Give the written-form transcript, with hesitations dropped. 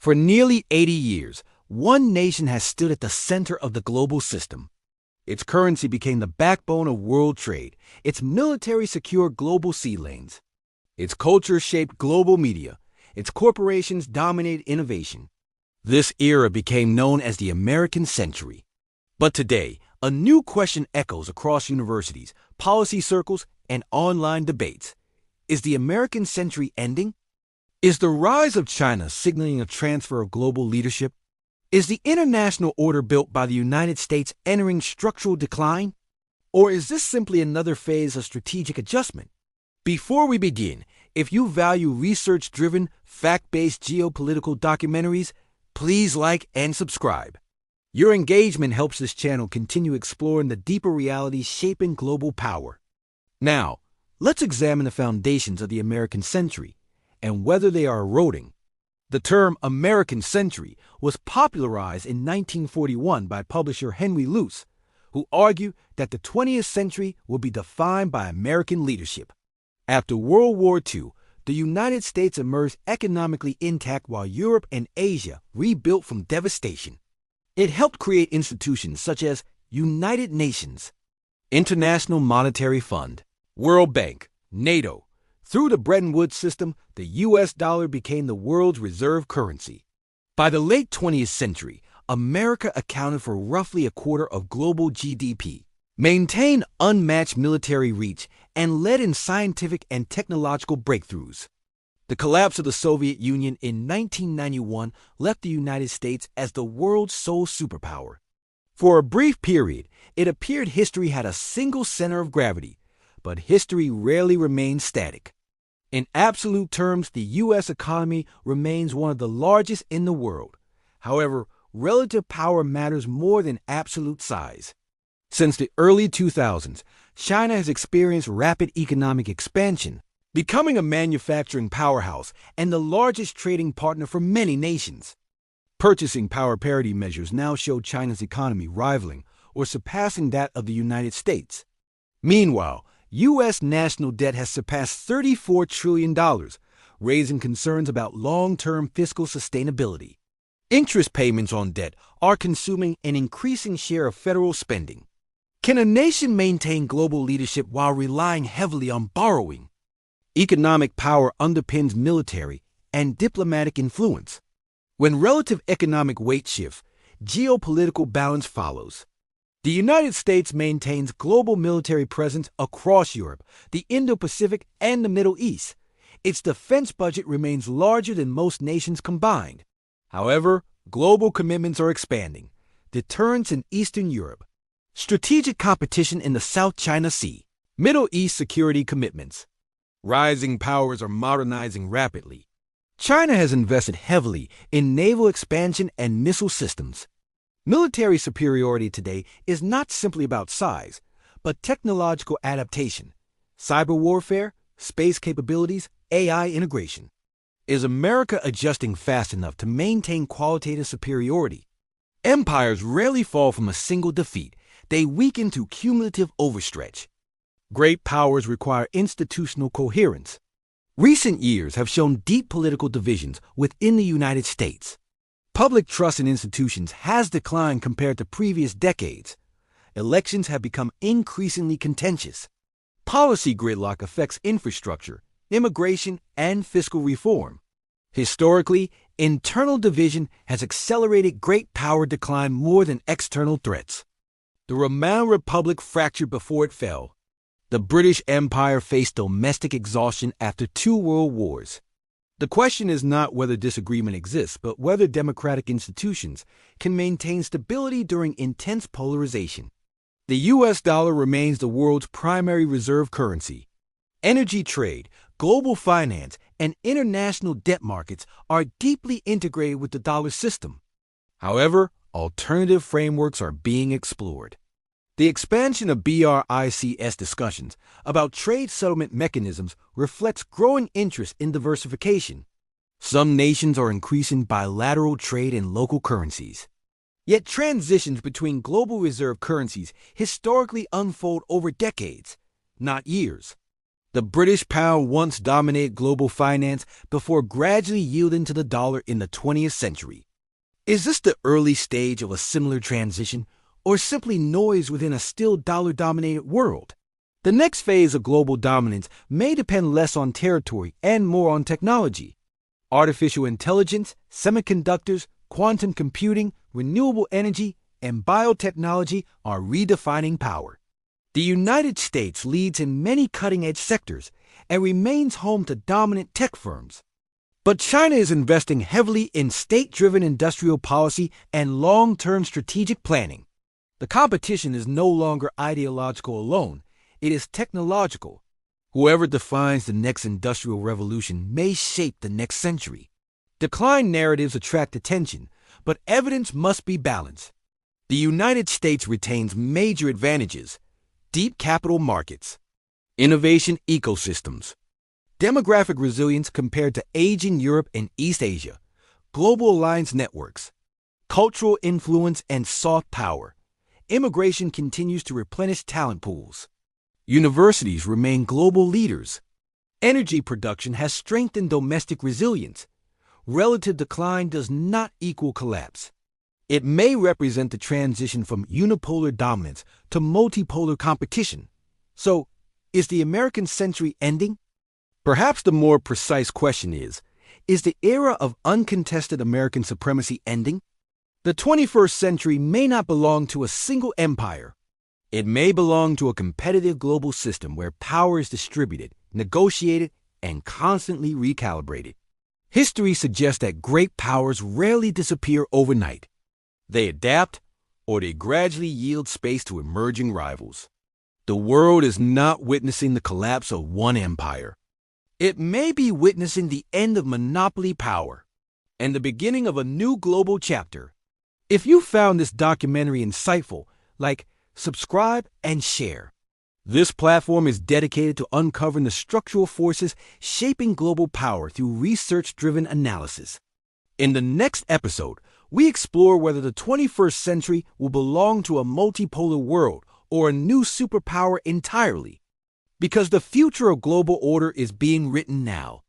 For nearly 80 years, one nation has stood at the center of the global system. Its currency became the backbone of world trade. Its military secured global sea lanes. Its culture shaped global media. Its corporations dominated innovation. This era became known as the American century. But today, a new question echoes across universities, policy circles, and online debates. Is the American century ending? Is the rise of China signaling a transfer of global leadership? Is the international order built by the United States entering structural decline? Or is this simply another phase of strategic adjustment? Before we begin, if you value research-driven, fact-based geopolitical documentaries, please like and subscribe. Your engagement helps this channel continue exploring the deeper realities shaping global power. Now, let's examine the foundations of the American century and whether they are eroding. The term American century was popularized in 1941 by publisher Henry Luce, who argued that the 20th century will be defined by American leadership. After World War II, the United States emerged economically intact while Europe and Asia rebuilt from devastation. It helped create institutions such as United Nations, International Monetary Fund, World Bank, NATO. Through the Bretton Woods system, the U.S. dollar became the world's reserve currency. By the late 20th century, America accounted for roughly a quarter of global GDP, maintained unmatched military reach, and led in scientific and technological breakthroughs. The collapse of the Soviet Union in 1991 left the United States as the world's sole superpower. For a brief period, it appeared history had a single center of gravity, but history rarely remains static. In absolute terms, the U.S. economy remains one of the largest in the world. However, relative power matters more than absolute size. Since the early 2000s, China has experienced rapid economic expansion, becoming a manufacturing powerhouse and the largest trading partner for many nations. Purchasing power parity measures now show China's economy rivaling or surpassing that of the United States. Meanwhile, U.S. national debt has surpassed $34 trillion, raising concerns about long-term fiscal sustainability. Interest payments on debt are consuming an increasing share of federal spending. Can a nation maintain global leadership while relying heavily on borrowing? Economic power underpins military and diplomatic influence. When relative economic weight shifts, geopolitical balance follows. The United States maintains global military presence across Europe, the Indo-Pacific, and the Middle East. Its defense budget remains larger than most nations combined. However, global commitments are expanding. Deterrence in Eastern Europe, strategic competition in the South China Sea, Middle East security commitments. Rising powers are modernizing rapidly. China has invested heavily in naval expansion and missile systems. Military superiority today is not simply about size, but technological adaptation, cyber warfare, space capabilities, AI integration. Is America adjusting fast enough to maintain qualitative superiority? Empires rarely fall from a single defeat. They weaken through cumulative overstretch. Great powers require institutional coherence. Recent years have shown deep political divisions within the United States. Public trust in institutions has declined compared to previous decades. Elections have become increasingly contentious. Policy gridlock affects infrastructure, immigration, and fiscal reform. Historically, internal division has accelerated great power decline more than external threats. The Roman Republic fractured before it fell. The British Empire faced domestic exhaustion after 2 world wars. The question is not whether disagreement exists, but whether democratic institutions can maintain stability during intense polarization. The U.S. dollar remains the world's primary reserve currency. Energy trade, global finance, and international debt markets are deeply integrated with the dollar system. However, alternative frameworks are being explored. The expansion of BRICS discussions about trade settlement mechanisms reflects growing interest in diversification. Some nations are increasing bilateral trade in local currencies. Yet transitions between global reserve currencies historically unfold over decades, not years. The British pound once dominated global finance before gradually yielding to the dollar in the 20th century. Is this the early stage of a similar transition, or simply noise within a still dollar-dominated world? The next phase of global dominance may depend less on territory and more on technology. Artificial intelligence, semiconductors, quantum computing, renewable energy, and biotechnology are redefining power. The United States leads in many cutting-edge sectors and remains home to dominant tech firms. But China is investing heavily in state-driven industrial policy and long-term strategic planning. The competition is no longer ideological alone, it is technological. Whoever defines the next industrial revolution may shape the next century. Decline narratives attract attention, but evidence must be balanced. The United States retains major advantages: deep capital markets, innovation ecosystems, demographic resilience compared to aging Europe and East Asia, global alliance networks, cultural influence and soft power. Immigration continues to replenish talent pools. Universities remain global leaders. Energy production has strengthened domestic resilience. Relative decline does not equal collapse. It may represent the transition from unipolar dominance to multipolar competition. So, is the American century ending? Perhaps the more precise question is the era of uncontested American supremacy ending? The 21st century may not belong to a single empire. It may belong to a competitive global system where power is distributed, negotiated, and constantly recalibrated. History suggests that great powers rarely disappear overnight. They adapt, or they gradually yield space to emerging rivals. The world is not witnessing the collapse of one empire. It may be witnessing the end of monopoly power and the beginning of a new global chapter. If you found this documentary insightful, subscribe, and share. This platform is dedicated to uncovering the structural forces shaping global power through research-driven analysis. In the next episode, we explore whether the 21st century will belong to a multipolar world or a new superpower entirely. Because the future of global order is being written now.